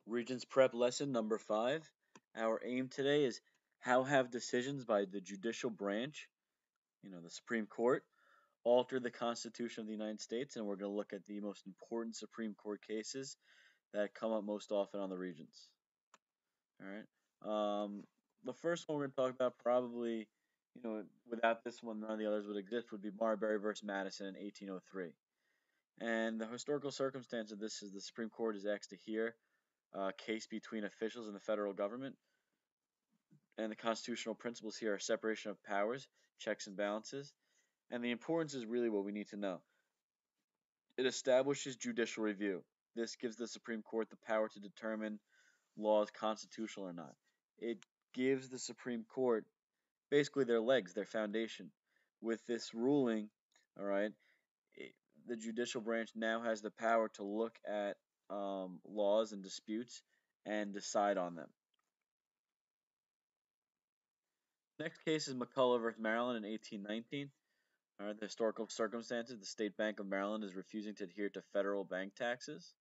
Regents Prep lesson number 5. Our aim today is how have decisions by the judicial branch, the Supreme Court, alter the Constitution of the United States, and we're going to look at the most important Supreme Court cases that come up most often on the Regents. All right. The first one we're going to talk about probably, without this one, none of the others would exist, would be Marbury versus Madison in 1803. And the historical circumstance of this is the Supreme Court is asked to hear a case between officials in the federal government, and the constitutional principles here are separation of powers, checks and balances, and the importance is really what we need to know. It establishes judicial review. This gives the Supreme Court the power to determine laws constitutional or not. It gives the Supreme Court basically their legs, their foundation. With this ruling, all right, the judicial branch now has the power to look at laws and disputes and decide on them. Next case is McCulloch versus Maryland in 1819. All right, the historical circumstances: the State Bank of Maryland is refusing to adhere to federal bank taxes,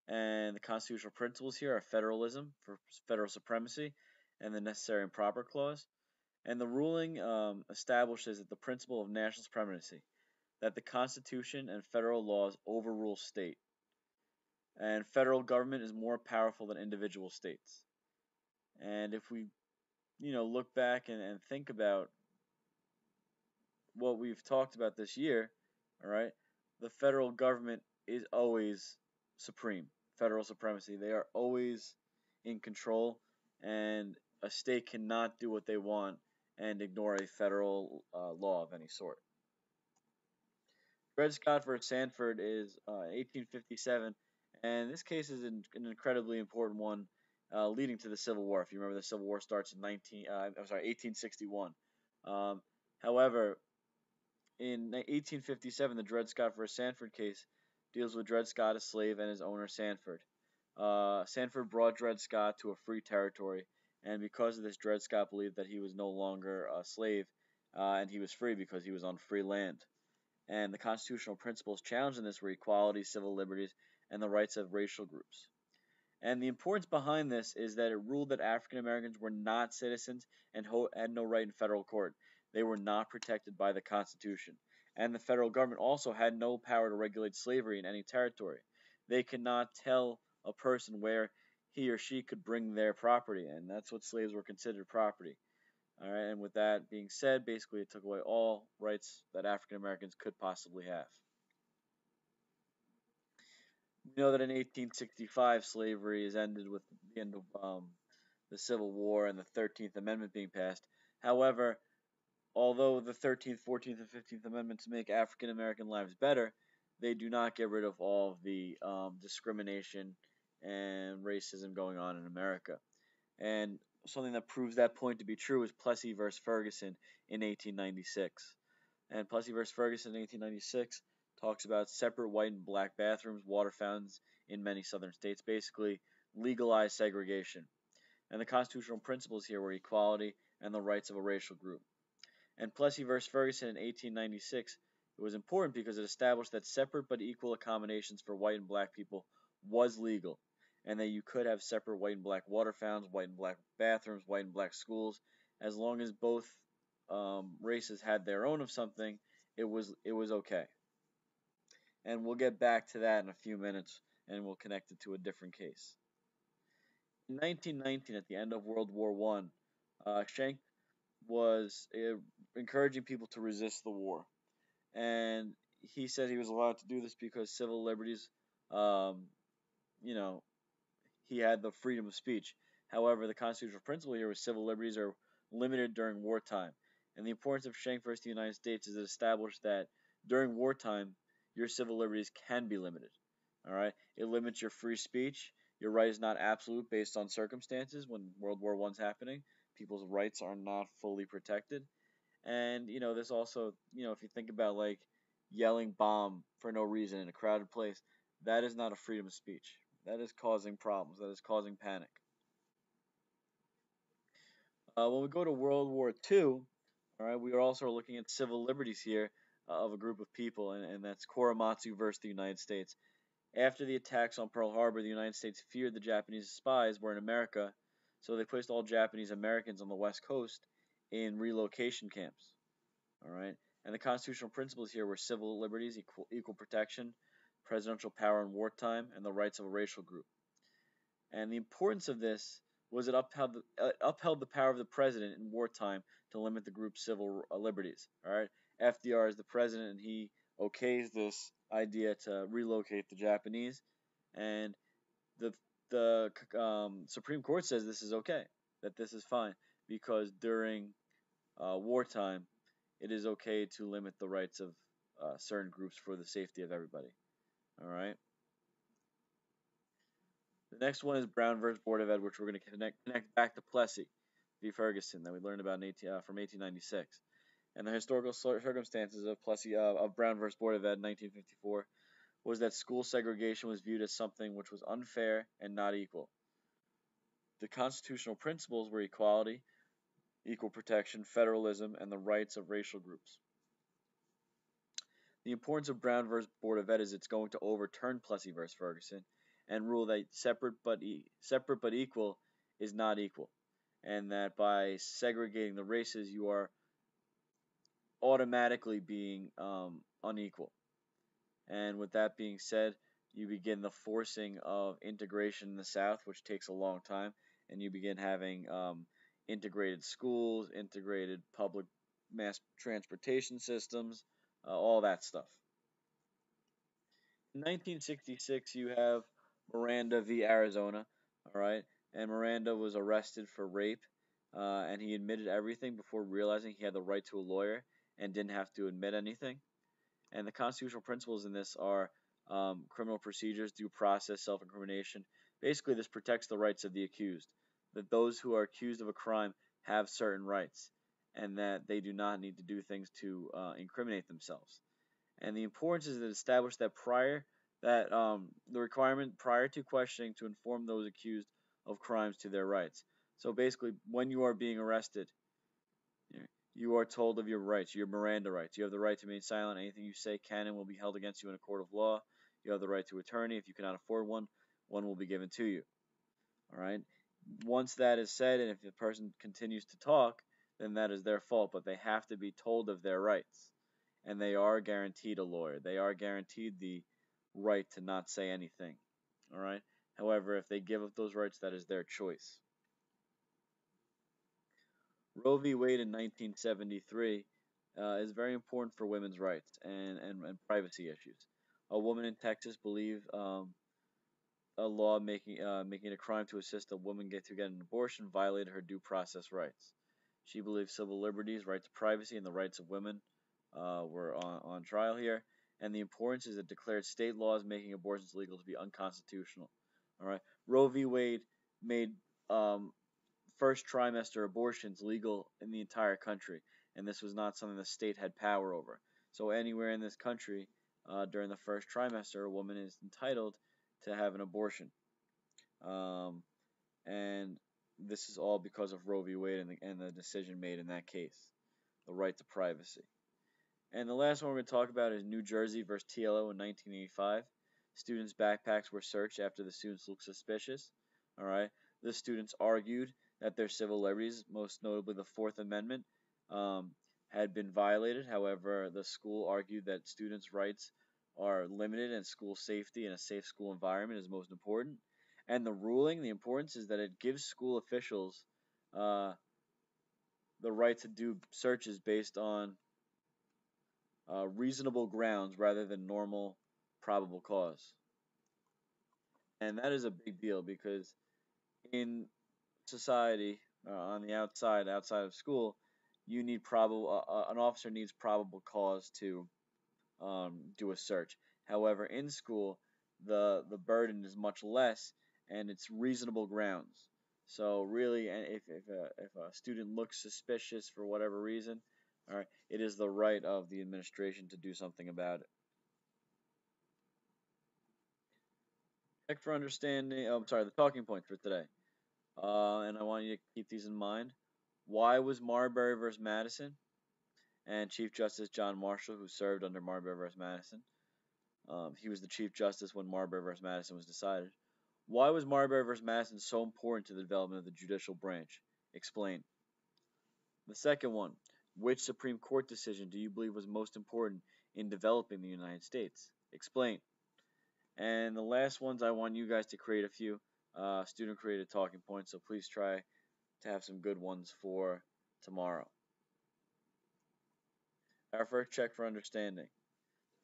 and the constitutional principles here are federalism for federal supremacy and the necessary and proper clause. And the ruling establishes that the principle of national supremacy, that the Constitution and federal laws overrule state, and federal government is more powerful than individual states. And if we, look back and think about what we've talked about this year, all right, the federal government is always supreme, federal supremacy. They are always in control, and a state cannot do what they want and ignore a federal law of any sort. Dred Scott versus Sanford is 1857, and this case is an incredibly important one, leading to the Civil War. If you remember, the Civil War starts in 1861. However, in 1857, the Dred Scott versus Sanford case deals with Dred Scott, a slave, and his owner Sanford. Sanford brought Dred Scott to a free territory, and because of this, Dred Scott believed that he was no longer a slave, and he was free because he was on free land. And the constitutional principles challenged in this were equality, civil liberties, and the rights of racial groups. And the importance behind this is that it ruled that African Americans were not citizens and had no right in federal court. They were not protected by the Constitution. And the federal government also had no power to regulate slavery in any territory. They could not tell a person where he or she could bring their property, and that's what slaves were considered property. All right, and with that being said, basically it took away all rights that African Americans could possibly have. We know that in 1865, slavery is ended with the end of the Civil War and the 13th Amendment being passed. However, although the 13th, 14th, and 15th Amendments make African American lives better, they do not get rid of all of the discrimination and racism going on in America. And something that proves that point to be true is Plessy versus Ferguson in 1896. And Plessy versus Ferguson in 1896 talks about separate white and black bathrooms, water fountains in many southern states, basically legalized segregation. And the constitutional principles here were equality and the rights of a racial group. And Plessy versus Ferguson in 1896, it was important because it established that separate but equal accommodations for white and black people was legal, and that you could have separate white and black water fountains, white and black bathrooms, white and black schools, as long as both races had their own of something, it was okay. And we'll get back to that in a few minutes, and we'll connect it to a different case. In 1919, at the end of World War One, Schenck was encouraging people to resist the war, and he said he was allowed to do this because civil liberties, you know, he had the freedom of speech. However, the constitutional principle here was civil liberties are limited during wartime. And the importance of Schenck versus the United States is it established that during wartime, your civil liberties can be limited. All right, it limits your free speech. Your right is not absolute based on circumstances. When World War One's happening, people's rights are not fully protected. And this also, if you think about like yelling bomb for no reason in a crowded place, that is not a freedom of speech. That is causing problems. That is causing panic. When we go to World War II, all right, we are also looking at civil liberties here of a group of people, and that's Korematsu versus the United States. After the attacks on Pearl Harbor, the United States feared the Japanese spies were in America, so they placed all Japanese Americans on the West Coast in relocation camps. All right, and the constitutional principles here were civil liberties, equal protection, presidential power in wartime, and the rights of a racial group. And the importance of this was it upheld the power of the president in wartime to limit the group's civil liberties. All right, FDR is the president, and he okays this idea to relocate the Japanese, and the the Supreme Court says this is okay, that this is fine, because during wartime, it is okay to limit the rights of certain groups for the safety of everybody. All right. The next one is Brown versus Board of Ed, which we're going to connect back to Plessy v. Ferguson that we learned about from 1896, and the historical circumstances of Plessy of Brown versus Board of Ed in 1954 was that school segregation was viewed as something which was unfair and not equal. The constitutional principles were equality, equal protection, federalism, and the rights of racial groups. The importance of Brown versus Board of Ed is it's going to overturn Plessy versus Ferguson and rule that separate but equal is not equal, and that by segregating the races, you are automatically being unequal. And with that being said, you begin the forcing of integration in the South, which takes a long time, and you begin having integrated schools, integrated public mass transportation systems, all that stuff. In 1966, you have Miranda v. Arizona, all right, and Miranda was arrested for rape, and he admitted everything before realizing he had the right to a lawyer and didn't have to admit anything. And the constitutional principles in this are criminal procedures, due process, self-incrimination. Basically, this protects the rights of the accused, that those who are accused of a crime have certain rights, and that they do not need to do things to incriminate themselves. And the importance is to establish the requirement prior to questioning to inform those accused of crimes to their rights. So basically, when you are being arrested, you are told of your rights, your Miranda rights. You have the right to remain silent. Anything you say can and will be held against you in a court of law. You have the right to attorney. If you cannot afford one, one will be given to you. All right. Once that is said, and if the person continues to talk, then that is their fault. But they have to be told of their rights, and they are guaranteed a lawyer. They are guaranteed the right to not say anything. All right. However, if they give up those rights, that is their choice. Roe v. Wade in 1973 is very important for women's rights and privacy issues. A woman in Texas believed a law making it a crime to assist a woman to get an abortion violated her due process rights. She believed civil liberties, right to privacy, and the rights of women were on trial here. And the importance is it declared state laws making abortions legal to be unconstitutional. All right, Roe v. Wade made first trimester abortions legal in the entire country, and this was not something the state had power over. So anywhere in this country, during the first trimester, a woman is entitled to have an abortion, um, and this is all because of Roe v. Wade and the decision made in that case, the right to privacy. And the last one we're going to talk about is New Jersey versus TLO in 1985. Students' backpacks were searched after the students looked suspicious. All right, the students argued that their civil liberties, most notably the Fourth Amendment, had been violated. However, the school argued that students' rights are limited and school safety and a safe school environment is most important. And the importance is that it gives school officials uh, the right to do searches based on reasonable grounds rather than normal probable cause. And that is a big deal because in society, on the outside of school, you need an officer needs probable cause to do a search. However, in school, the burden is much less, and it's reasonable grounds. So really, if a student looks suspicious for whatever reason, all right, it is the right of the administration to do something about it. Check for understanding. Oh, I'm sorry, the talking points for today. And I want you to keep these in mind. Why was Marbury versus Madison? And Chief Justice John Marshall, who served under Marbury versus Madison. He was the Chief Justice when Marbury versus Madison was decided. Why was Marbury versus Madison so important to the development of the judicial branch? Explain. The second one, which Supreme Court decision do you believe was most important in developing the United States? Explain. And the last ones, I want you guys to create a few student created talking points, so please try to have some good ones for tomorrow. Our first check for understanding.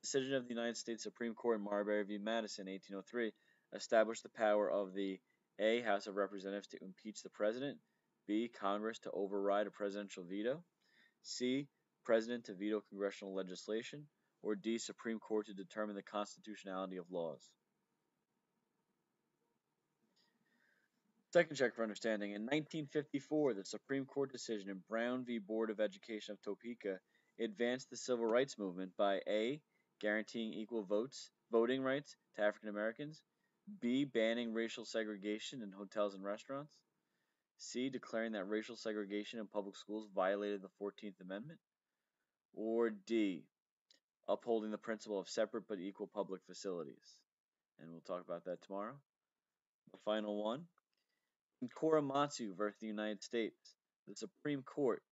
The decision of the United States Supreme Court in Marbury v. Madison, 1803, established the power of the A. House of Representatives to impeach the President, B. Congress to override a presidential veto, C. President to veto congressional legislation, or D. Supreme Court to determine the constitutionality of laws. Second check for understanding. In 1954, the Supreme Court decision in Brown v. Board of Education of Topeka advanced the civil rights movement by A. guaranteeing equal voting rights to African Americans, B. banning racial segregation in hotels and restaurants, C. declaring that racial segregation in public schools violated the 14th Amendment, or D. upholding the principle of separate but equal public facilities. And we'll talk about that tomorrow. The final one. In Korematsu versus the United States, the Supreme Court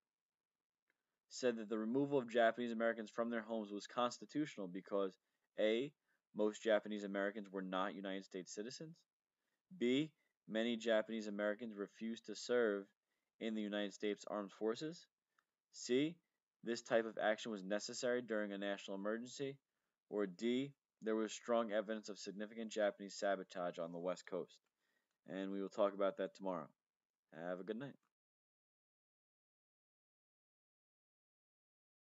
said that the removal of Japanese Americans from their homes was constitutional because A. most Japanese Americans were not United States citizens, B. many Japanese Americans refused to serve in the United States Armed Forces, C. this type of action was necessary during a national emergency, or D. there was strong evidence of significant Japanese sabotage on the West Coast. And we will talk about that tomorrow. Have a good night.